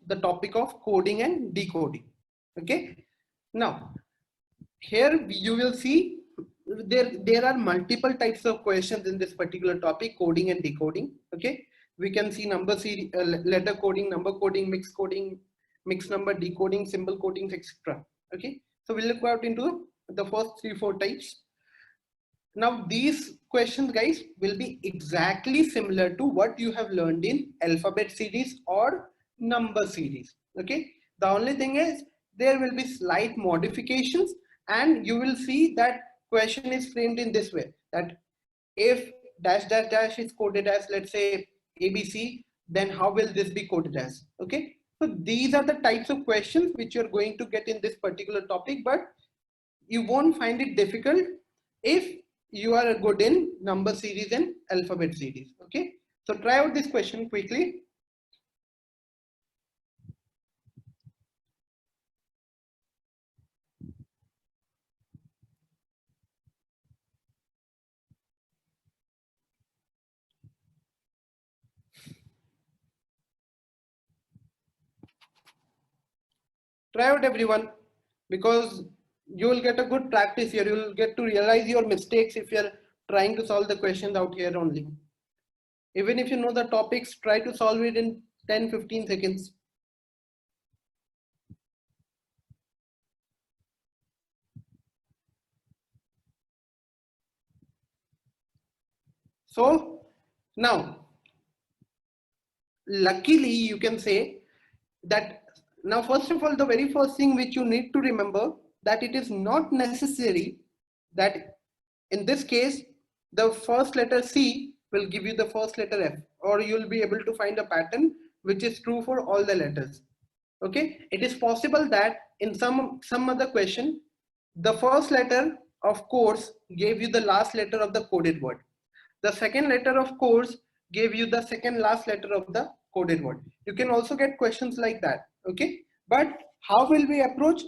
the topic of coding and decoding. Okay. Now, here you will see there are multiple types of questions in this particular topic, coding and decoding. Okay. We can see number series, letter coding, number coding, mixed number decoding, symbol coding, etc. Okay. So we'll look out into the first 3-4 types. Now these questions, guys, will be exactly similar to what you have learned in alphabet series or number series. Okay. The only thing is there will be slight modifications, and you will see that question is framed in this way, that if dash dash dash is coded as, let's say, ABC, then how will this be coded as? Okay. So these are the types of questions which you're going to get in this particular topic, but you won't find it difficult if you are good in number series and alphabet series. Okay. So try out this question quickly. Try out, everyone, because you will get a good practice here. You will get to realize your mistakes if you're trying to solve the questions out here only. Even if you know the topics, try to solve it in 10-15 seconds. So now, luckily, you can say that now, first of all, the very first thing which you need to remember, that it is not necessary that in this case, the first letter C will give you the first letter F, or you'll be able to find a pattern which is true for all the letters. Okay, it is possible that in some other question, the first letter of course gave you the last letter of the coded word. The second letter of course gave you the second last letter of the coded word. You can also get questions like that. Okay, but how will we approach?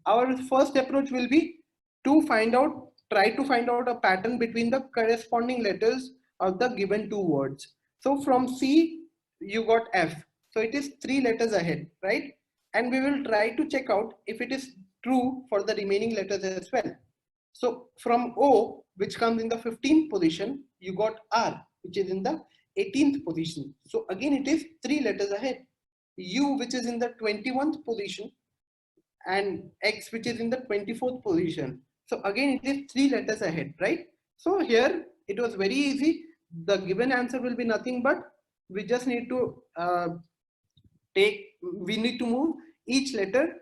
Our first approach will be to try to find out a pattern between the corresponding letters of the given two words. So from C, you got F. So it is 3 letters ahead, right? And we will try to check out if it is true for the remaining letters as well. So from O, which comes in the 15th position, you got R, which is in the 18th position. So again, it is 3 letters ahead. U, which is in the 21st position, and X, which is in the 24th position. So again, it is 3 letters ahead, right? So here it was very easy. The given answer will be nothing but we just need to we need to move each letter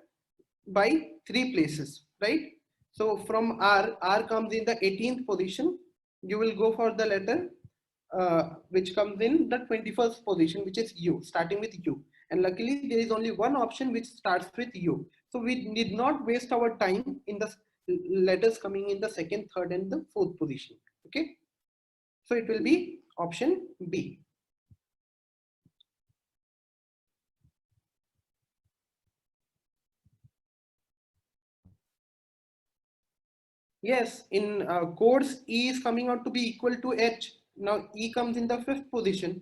by 3 places, right? So from R comes in the 18th position. You will go for the letter which comes in the 21st position, which is U, starting with U. And luckily there is only one option which starts with U. So we need not waste our time in the letters coming in the second, third, and the fourth position. Okay. So it will be option B. Yes, in codes, E is coming out to be equal to H. Now E comes in the 5th position,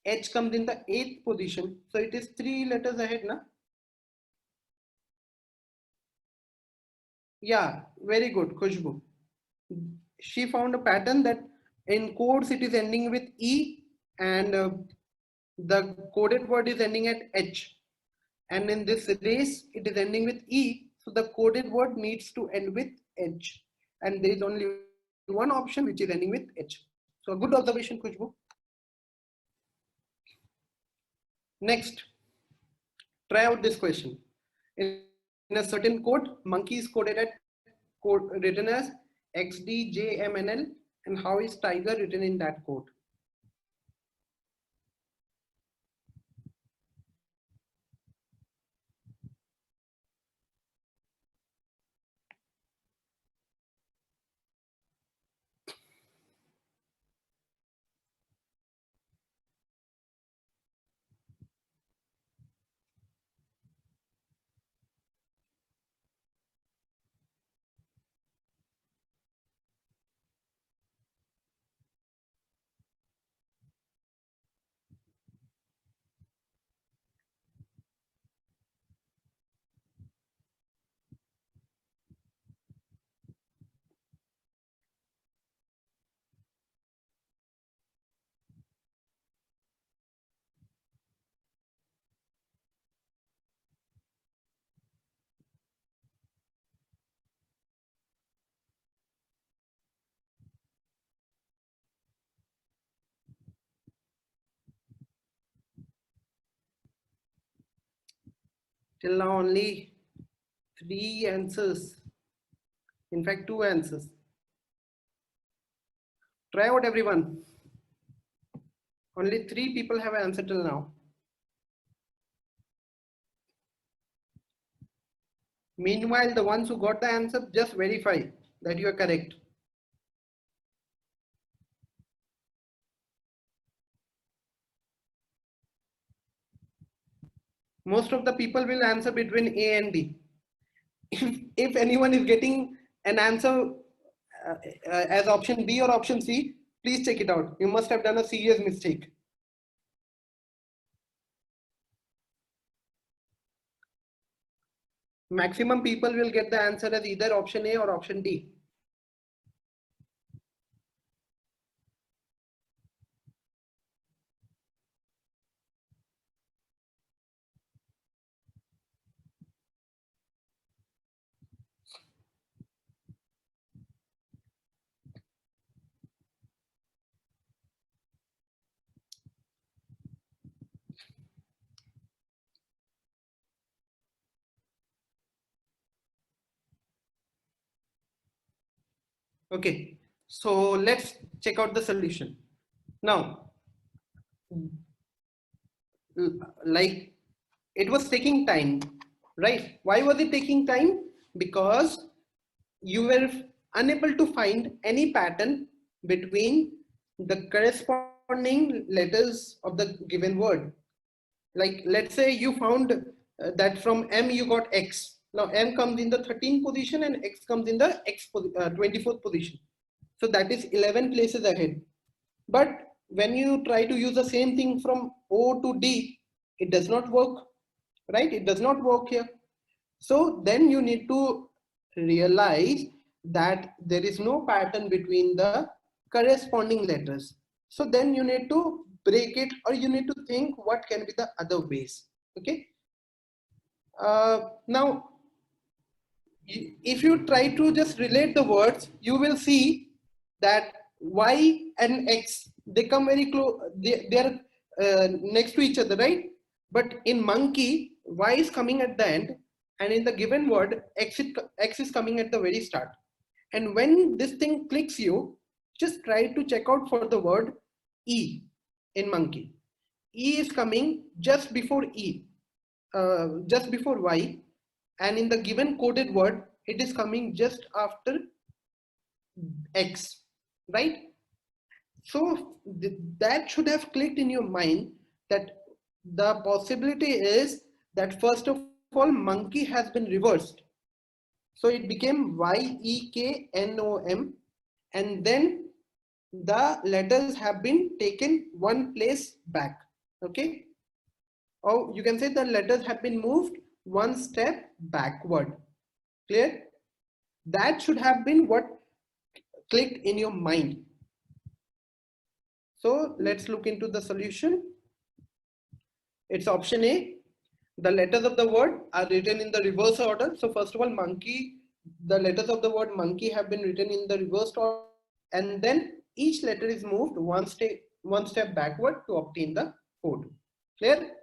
H comes in the 8th position. So it is 3 letters ahead now. Yeah, very good, Khushbu. She found a pattern that in codes it is ending with E, and the coded word is ending at H. And in this race, it is ending with E. So the coded word needs to end with H. And there is only one option which is ending with H. So a good observation, Khushbu. Next, try out this question. In a certain code, monkey is coded at written as XDJMNL, and how is tiger written in that code? Till now only 3 answers. In fact, 2 answers. Try out everyone. Only 3 people have answered till now. Meanwhile, the ones who got the answer, just verify that you are correct. Most of the people will answer between A and B. If anyone is getting an answer as option B or option C, please check it out. You must have done a serious mistake. Maximum people will get the answer as either option A or option D. Okay, so let's check out the solution. Now, like it was taking time, right? Why was it taking time? Because you were unable to find any pattern between the corresponding letters of the given word. Like let's say you found that from M you got X. Now M comes in the 13th position and X comes in the 24th position. So that is 11 places ahead. But when you try to use the same thing from O to D, it does not work, right? It does not work here. So then you need to realize that there is no pattern between the corresponding letters. So then you need to break it, or you need to think what can be the other ways. Okay. Now, if you try to just relate the words, you will see that Y and X, they come very close, they are next to each other, right? But in monkey, Y is coming at the end, and in the given word, X is coming at the very start. And when this thing clicks you, just try to check out for the word E in monkey. E is coming just before E, just before Y, and in the given coded word, it is coming just after X, right? So that should have clicked in your mind that the possibility is that first of all, monkey has been reversed. So it became YEKNOM, and then the letters have been taken one place back. Okay. Or you can say the letters have been moved one step backward. Clear? That should have been what clicked in your mind. So let's look into the solution. It's option A. The letters of the word are written in the reverse order. So first of all, monkey, the letters of the word monkey have been written in the reversed order, and then each letter is moved one step backward to obtain the code. Clear?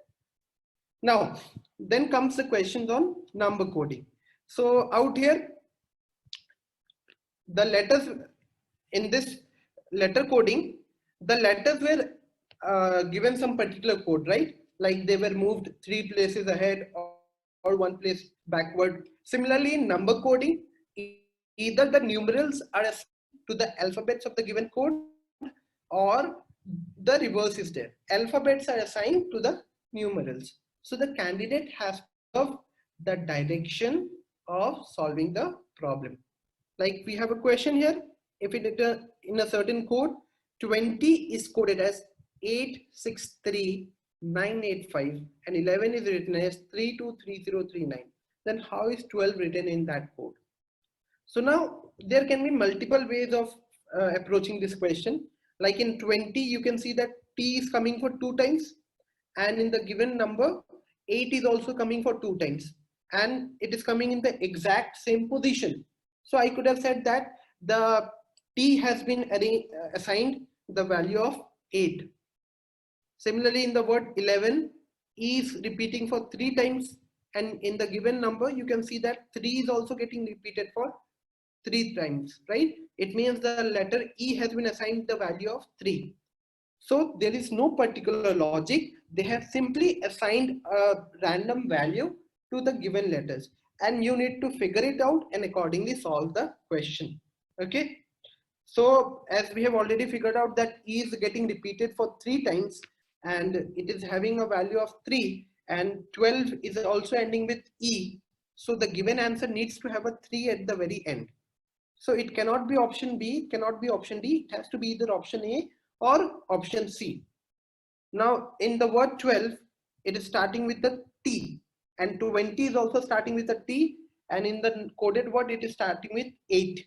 Now, then comes the questions on number coding. So out here, the letters in this letter coding, the letters were given some particular code, right? Like they were moved 3 places ahead or 1 place backward. Similarly, in number coding, either the numerals are assigned to the alphabets of the given code, or the reverse is there. Alphabets are assigned to the numerals. So the candidate has to observe the direction of solving the problem. Like we have a question here. If it is in a certain code, 20 is coded as 863985 and 11 is written as 323039. Then how is 12 written in that code? So now there can be multiple ways of approaching this question. Like in 20, you can see that T is coming for 2 times, and in the given number, 8 is also coming for 2 times, and it is coming in the exact same position. So I could have said that the T has been assigned the value of 8. Similarly, in the word 11, E is repeating for 3 times and in the given number you can see that 3 is also getting repeated for 3 times, right? It means the letter E has been assigned the value of 3. So there is no particular logic. They have simply assigned a random value to the given letters, and you need to figure it out and accordingly solve the question. Okay. So as we have already figured out that E is getting repeated for 3 times and it is having a value of 3, and 12 is also ending with E. So the given answer needs to have a 3 at the very end. So it cannot be option B, cannot be option D. It has to be either option A or option C. Now in the word 12, it is starting with the T, and 20 is also starting with a T, and in the coded word it is starting with 8.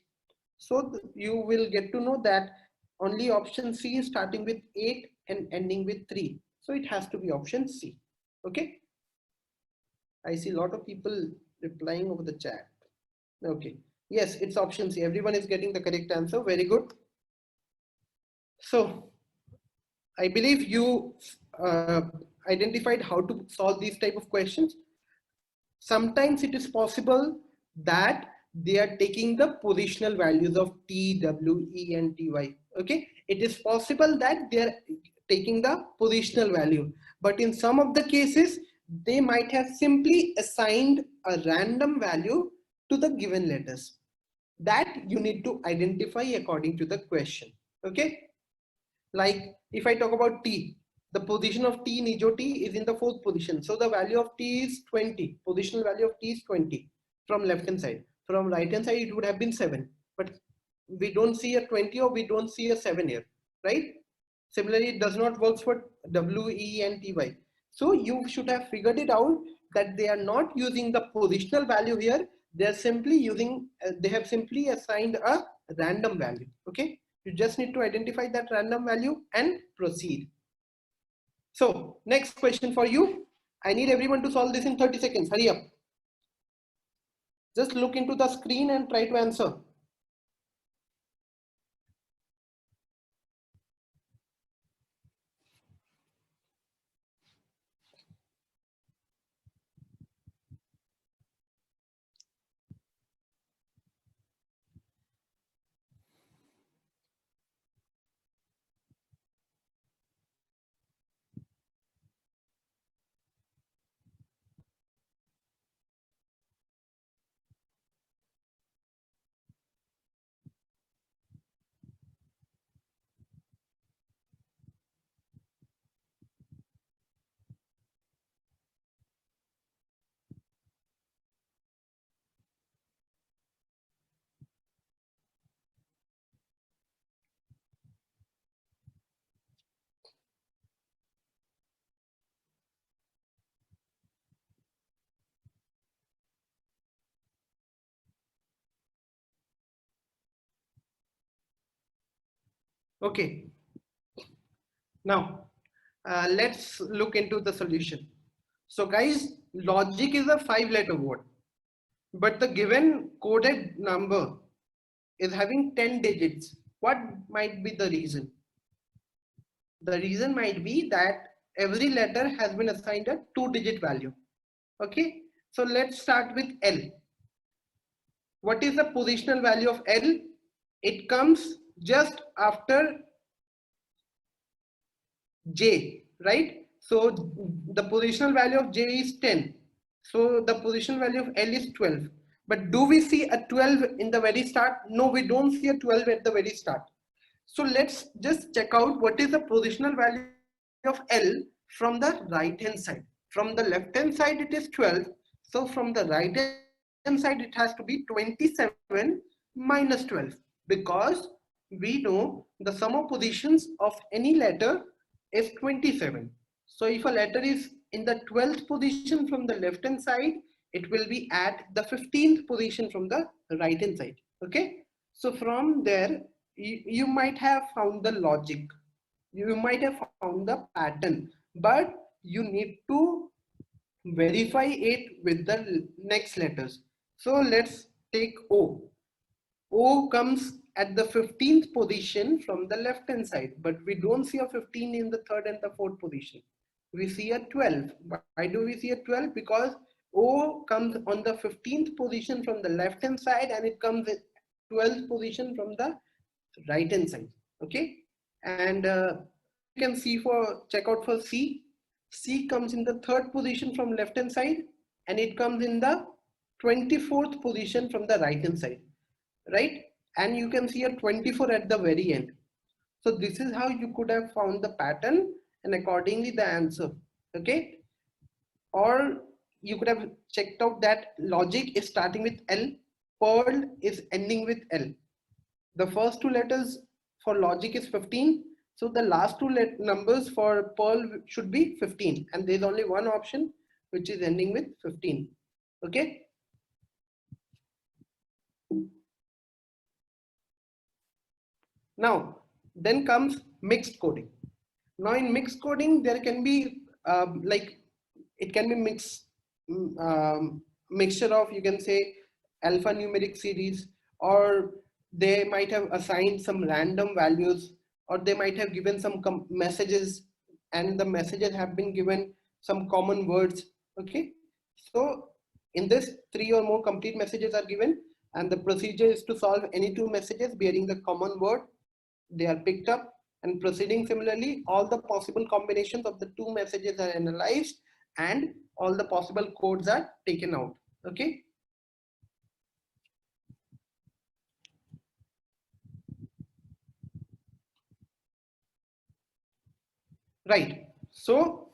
So you will get to know that only option C is starting with 8 and ending with 3. So it has to be option C. Okay. I see a lot of people replying over the chat. Okay. Yes, it's option C. Everyone is getting the correct answer. Very good. So I believe you identified how to solve these type of questions. Sometimes it is possible that they are taking the positional values of T, W, E and Ty. Okay, it is possible that they are taking the positional value, but in some of the cases they might have simply assigned a random value to the given letters. That you need to identify according to the question. Okay, like if I talk about T, the position of T in Ijo T is in the fourth position. So the value of T is 20. Positional value of T is 20 from left hand side. From right hand side, it would have been 7. But we don't see a 20 or we don't see a 7 here, right? Similarly, it does not work for W, E and Ty. So you should have figured it out that they are not using the positional value here. They are simply using, they have simply assigned a random value. Okay. You just need to identify that random value and proceed. So next question for you. I need everyone to solve this in 30 seconds. Hurry up. Just look into the screen and try to answer. Okay. Now, let's look into the solution. So guys, logic is a 5-letter word, but the given coded number is having 10 digits. What might be the reason? The reason might be that every letter has been assigned a 2-digit value. Okay, so let's start with L. What is the positional value of L? It comes just after J, right? So the positional value of J is 10. So the positional value of L is 12. But do we see a 12 in the very start? No, we don't see a 12 at the very start. So let's just check out what is the positional value of L from the right hand side. From the left hand side it is 12. So from the right hand side it has to be 27 minus 12, because we know the sum of positions of any letter is 27. So if a letter is in the 12th position from the left hand side, it will be at the 15th position from the right hand side. Okay, so from there you might have found the logic, you might have found the pattern, but you need to verify it with the next letters. So let's take O. O comes at the 15th position from the left hand side, but we don't see a 15 in the third and the fourth position. We see a 12. Why do we see a 12? Because O comes on the 15th position from the left hand side, and it comes in 12th position from the right hand side. Okay, and you can see for check out for C. C comes in the 3rd position from left hand side, and it comes in the 24th position from the right hand side, right? And you can see a 24 at the very end. So this is how you could have found the pattern and accordingly the answer. Okay, or you could have checked out that logic is starting with L, Perl is ending with L. The first two letters for logic is 15, so the last two numbers for Perl should be 15, and there's only one option which is ending with 15. Okay, now then comes mixed coding. Now in mixed coding there can be like it can be mixture of, you can say, alphanumeric series, or they might have assigned some random values, or they might have given some messages, and the messages have been given some common words. Okay, so in this 3 or more complete messages are given, and the procedure is to solve any 2 messages bearing the common word. They are picked up, and proceeding similarly, all the possible combinations of the 2 messages are analyzed, and all the possible codes are taken out. Okay, right. So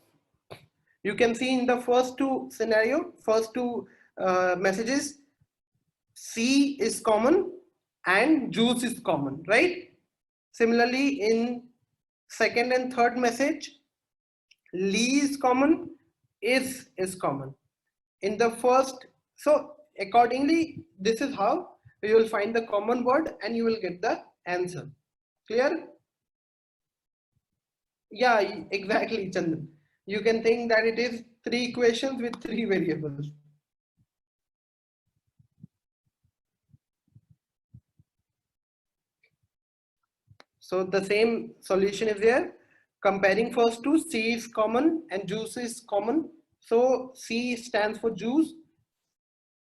you can see in the first 2 scenario, first 2 messages, C is common and juice is common, right? Similarly, in second and third message, Lee is common, is common. In the first, so accordingly, this is how you will find the common word and you will get the answer. Clear? Yeah, exactly, Chandan. You can think that it is 3 equations with 3 variables. So the same solution is there. Comparing first to C is common and juice is common. So C stands for juice.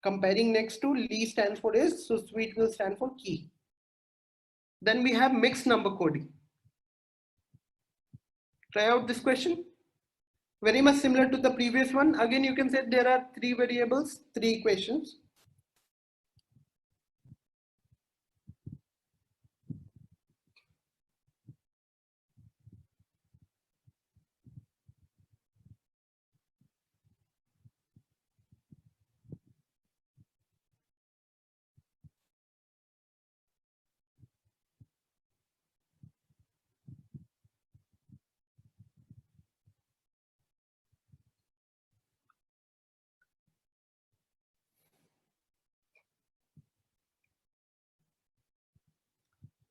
Comparing next to Lee stands for is, so sweet will stand for key. Then we have mixed number coding. Try out this question. Very much similar to the previous one. Again, you can say there are 3 variables, 3 equations.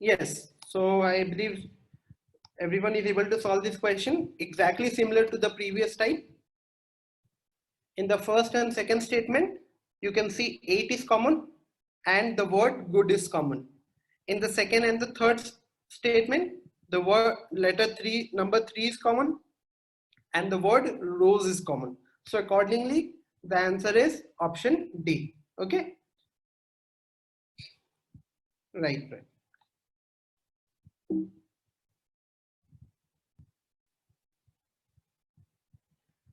Yes, so I believe everyone is able to solve this question. Exactly similar to the previous type. In the first and second statement, you can see 8 is common and the word good is common. In the second and the third statement, the word letter 3, number 3 is common and the word rose is common. So accordingly, the answer is option D. Okay, right.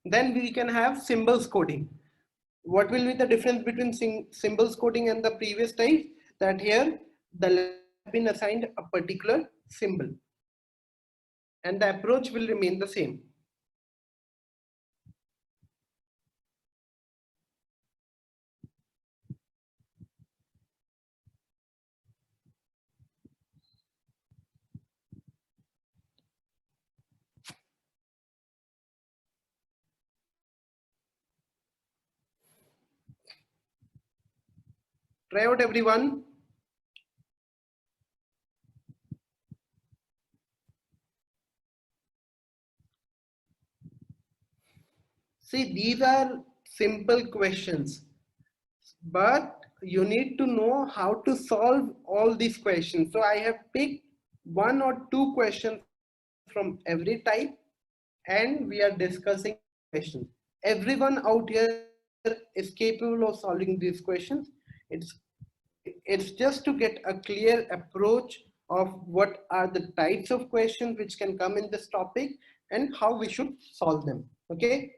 Then we can have symbols coding. What will be the difference between symbols coding and the previous type? That here the letter has been assigned a particular symbol and the approach will remain the same. Try out, everyone. See, these are simple questions, but you need to know how to solve all these questions. So I have picked 1 or 2 questions from every type and we are discussing questions. Everyone out here is capable of solving these questions. It's just to get a clear approach of what are the types of questions which can come in this topic and how we should solve them. Okay.